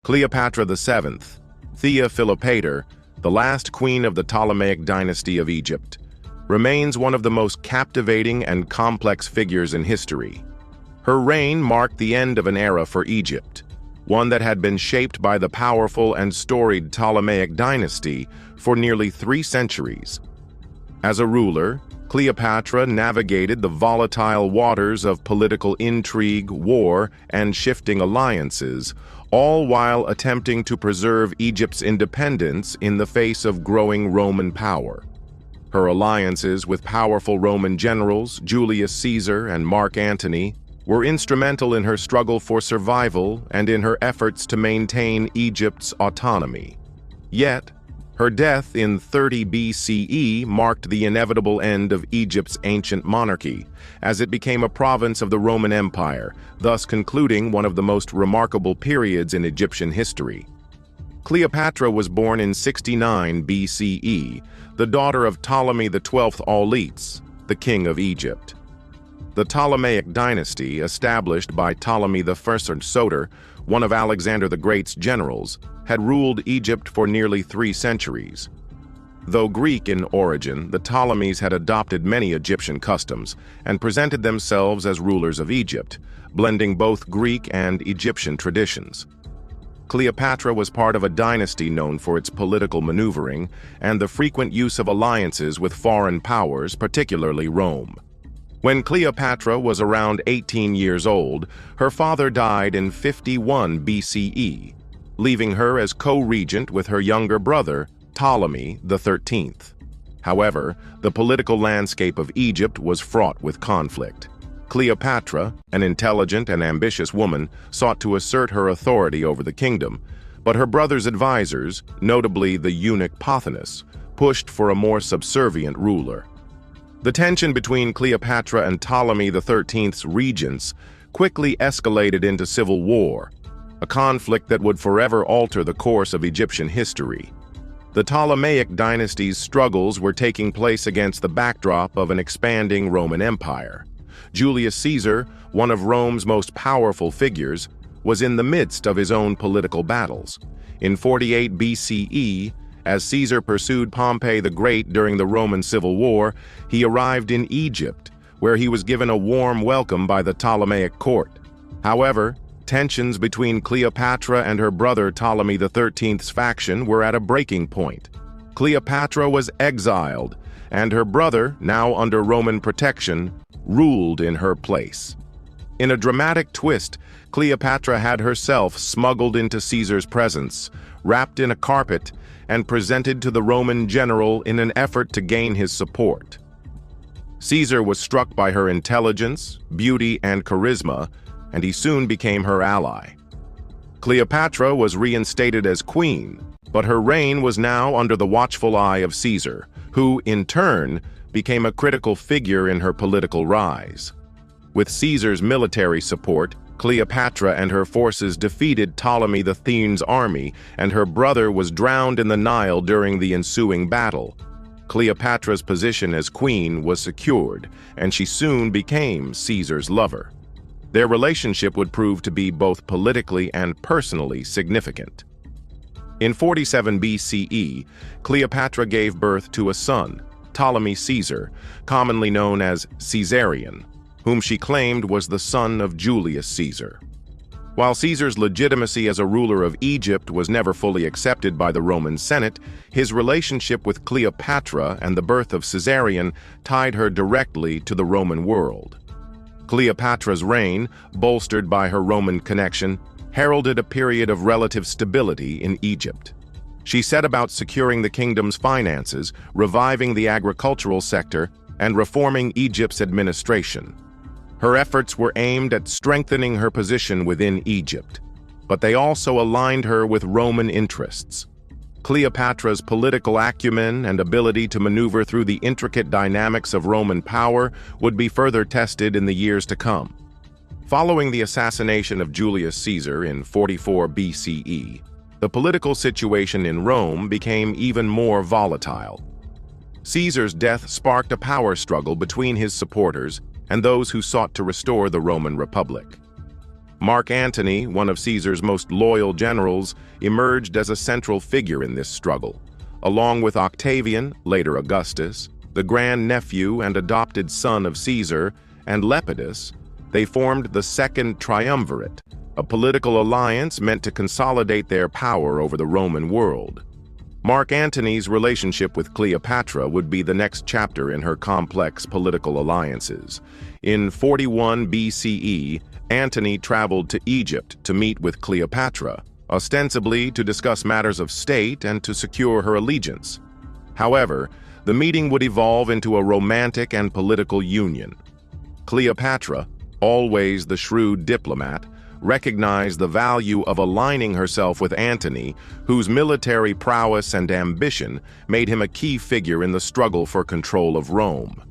Cleopatra VII Thea Philopator, the last queen of the Ptolemaic Dynasty of Egypt, remains one of the most captivating and complex figures in history. Her reign marked the end of an era for Egypt, one that had been shaped by the powerful and storied Ptolemaic dynasty for nearly 3 centuries. As a ruler, Cleopatra navigated the volatile waters of political intrigue, war, and shifting alliances, all while attempting to preserve Egypt's independence in the face of growing Roman power. Her alliances with powerful Roman generals, Julius Caesar and Mark Antony, were instrumental in her struggle for survival and in her efforts to maintain Egypt's autonomy. Yet, her death in 30 BCE marked the inevitable end of Egypt's ancient monarchy, as it became a province of the Roman Empire, thus concluding one of the most remarkable periods in Egyptian history. Cleopatra was born in 69 BCE, the daughter of Ptolemy XII Auletes, the king of Egypt. The Ptolemaic Dynasty, established by Ptolemy I Soter, one of Alexander the Great's generals, had ruled Egypt for nearly 3 centuries. Though Greek in origin, the Ptolemies had adopted many Egyptian customs and presented themselves as rulers of Egypt, blending both Greek and Egyptian traditions. Cleopatra was part of a dynasty known for its political maneuvering and the frequent use of alliances with foreign powers, particularly Rome. When Cleopatra was around 18 years old, her father died in 51 BCE, leaving her as co-regent with her younger brother, Ptolemy XIII. However, the political landscape of Egypt was fraught with conflict. Cleopatra, an intelligent and ambitious woman, sought to assert her authority over the kingdom, but her brother's advisors, notably the eunuch Pothinus, pushed for a more subservient ruler. The tension between Cleopatra and Ptolemy XIII's regents quickly escalated into civil war, a conflict that would forever alter the course of Egyptian history. The Ptolemaic dynasty's struggles were taking place against the backdrop of an expanding Roman Empire. Julius Caesar, one of Rome's most powerful figures, was in the midst of his own political battles. In 48 BCE, as Caesar pursued Pompey the Great during the Roman Civil War, he arrived in Egypt, where he was given a warm welcome by the Ptolemaic court. However, tensions between Cleopatra and her brother Ptolemy XIII's faction were at a breaking point. Cleopatra was exiled, and her brother, now under Roman protection, ruled in her place. In a dramatic twist, Cleopatra had herself smuggled into Caesar's presence, wrapped in a carpet, and presented to the Roman general in an effort to gain his support. Caesar was struck by her intelligence, beauty, and charisma, and he soon became her ally. Cleopatra was reinstated as queen, but her reign was now under the watchful eye of Caesar, who, in turn, became a critical figure in her political rise. With Caesar's military support, Cleopatra and her forces defeated Ptolemy XIII's army, and her brother was drowned in the Nile during the ensuing battle. Cleopatra's position as queen was secured, and she soon became Caesar's lover. Their relationship would prove to be both politically and personally significant. In 47 BCE, Cleopatra gave birth to a son, Ptolemy Caesar, commonly known as Caesarion, whom she claimed was the son of Julius Caesar. While Caesar's legitimacy as a ruler of Egypt was never fully accepted by the Roman Senate, his relationship with Cleopatra and the birth of Caesarion tied her directly to the Roman world. Cleopatra's reign, bolstered by her Roman connection, heralded a period of relative stability in Egypt. She set about securing the kingdom's finances, reviving the agricultural sector, and reforming Egypt's administration. Her efforts were aimed at strengthening her position within Egypt, but they also aligned her with Roman interests. Cleopatra's political acumen and ability to maneuver through the intricate dynamics of Roman power would be further tested in the years to come. Following the assassination of Julius Caesar in 44 BCE, the political situation in Rome became even more volatile. Caesar's death sparked a power struggle between his supporters and those who sought to restore the Roman Republic. Mark Antony, one of Caesar's most loyal generals, emerged as a central figure in this struggle. Along with Octavian, later Augustus, the grandnephew and adopted son of Caesar, and Lepidus, they formed the Second Triumvirate, a political alliance meant to consolidate their power over the Roman world. Mark Antony's relationship with Cleopatra would be the next chapter in her complex political alliances. In 41 BCE, Antony traveled to Egypt to meet with Cleopatra, ostensibly to discuss matters of state and to secure her allegiance. However, the meeting would evolve into a romantic and political union. Cleopatra, always the shrewd diplomat, recognized the value of aligning herself with Antony, whose military prowess and ambition made him a key figure in the struggle for control of Rome.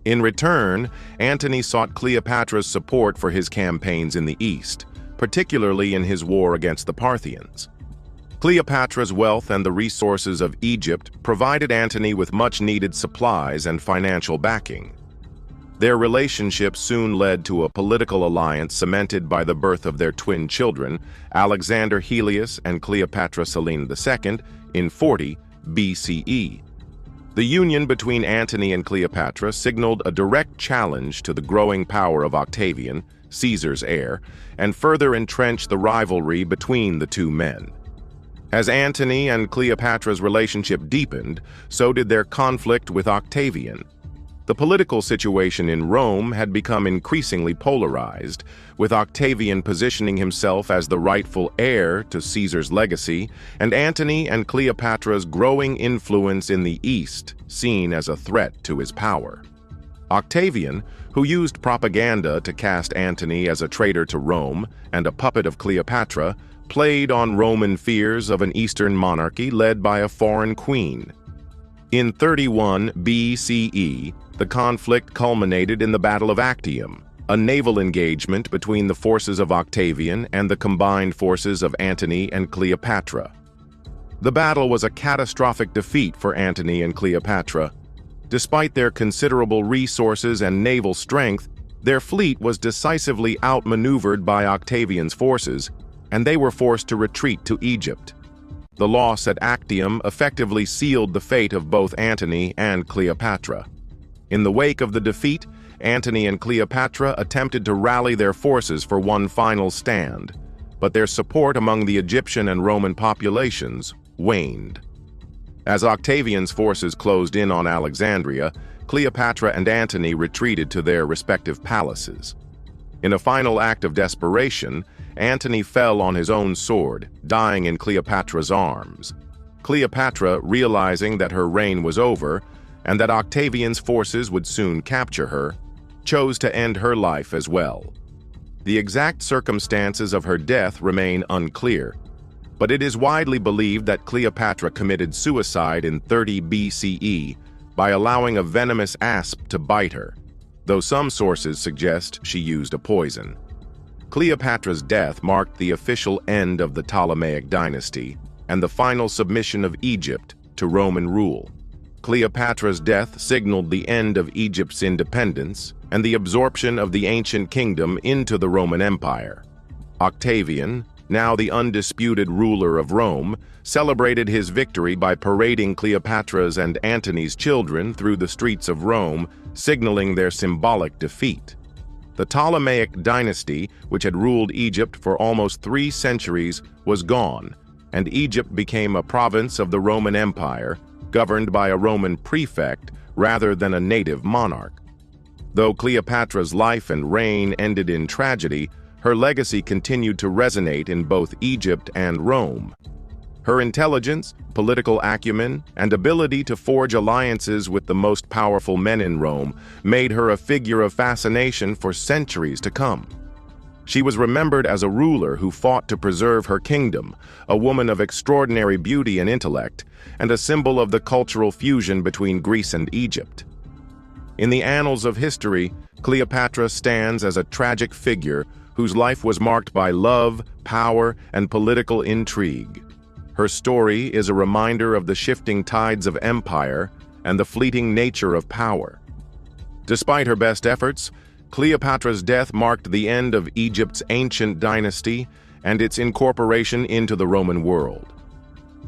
In return, Antony sought Cleopatra's support for his campaigns in the East, particularly in his war against the Parthians. Cleopatra's wealth and the resources of Egypt provided Antony with much-needed supplies and financial backing. Their relationship soon led to a political alliance cemented by the birth of their twin children, Alexander Helios and Cleopatra Selene II, in 40 BCE. The union between Antony and Cleopatra signaled a direct challenge to the growing power of Octavian, Caesar's heir, and further entrenched the rivalry between the two men. As Antony and Cleopatra's relationship deepened, so did their conflict with Octavian. The political situation in Rome had become increasingly polarized, with Octavian positioning himself as the rightful heir to Caesar's legacy, and Antony and Cleopatra's growing influence in the East seen as a threat to his power. Octavian, who used propaganda to cast Antony as a traitor to Rome and a puppet of Cleopatra, played on Roman fears of an Eastern monarchy led by a foreign queen. In 31 BCE, the conflict culminated in the Battle of Actium, a naval engagement between the forces of Octavian and the combined forces of Antony and Cleopatra. The battle was a catastrophic defeat for Antony and Cleopatra. Despite their considerable resources and naval strength, their fleet was decisively outmaneuvered by Octavian's forces, and they were forced to retreat to Egypt. The loss at Actium effectively sealed the fate of both Antony and Cleopatra. In the wake of the defeat, Antony and Cleopatra attempted to rally their forces for one final stand, but their support among the Egyptian and Roman populations waned. As Octavian's forces closed in on Alexandria, Cleopatra and Antony retreated to their respective palaces. In a final act of desperation, Antony fell on his own sword, dying in Cleopatra's arms. Cleopatra, realizing that her reign was over and that Octavian's forces would soon capture her, chose to end her life as well. The exact circumstances of her death remain unclear, but it is widely believed that Cleopatra committed suicide in 30 BCE by allowing a venomous asp to bite her, though some sources suggest she used a poison. Cleopatra's death marked the official end of the Ptolemaic Dynasty and the final submission of Egypt to Roman rule. Cleopatra's death signaled the end of Egypt's independence and the absorption of the ancient kingdom into the Roman Empire. Octavian, now the undisputed ruler of Rome, celebrated his victory by parading Cleopatra's and Antony's children through the streets of Rome, signaling their symbolic defeat. The Ptolemaic Dynasty, which had ruled Egypt for almost 3 centuries, was gone, and Egypt became a province of the Roman Empire, governed by a Roman prefect rather than a native monarch. Though Cleopatra's life and reign ended in tragedy, her legacy continued to resonate in both Egypt and Rome. Her intelligence, political acumen, and ability to forge alliances with the most powerful men in Rome made her a figure of fascination for centuries to come. She was remembered as a ruler who fought to preserve her kingdom, a woman of extraordinary beauty and intellect, and a symbol of the cultural fusion between Greece and Egypt. In the annals of history, Cleopatra stands as a tragic figure whose life was marked by love, power, and political intrigue. Her story is a reminder of the shifting tides of empire and the fleeting nature of power. Despite her best efforts, Cleopatra's death marked the end of Egypt's ancient dynasty and its incorporation into the Roman world.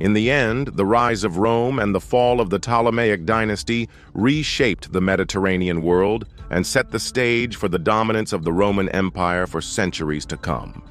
In the end, the rise of Rome and the fall of the Ptolemaic Dynasty reshaped the Mediterranean world and set the stage for the dominance of the Roman Empire for centuries to come.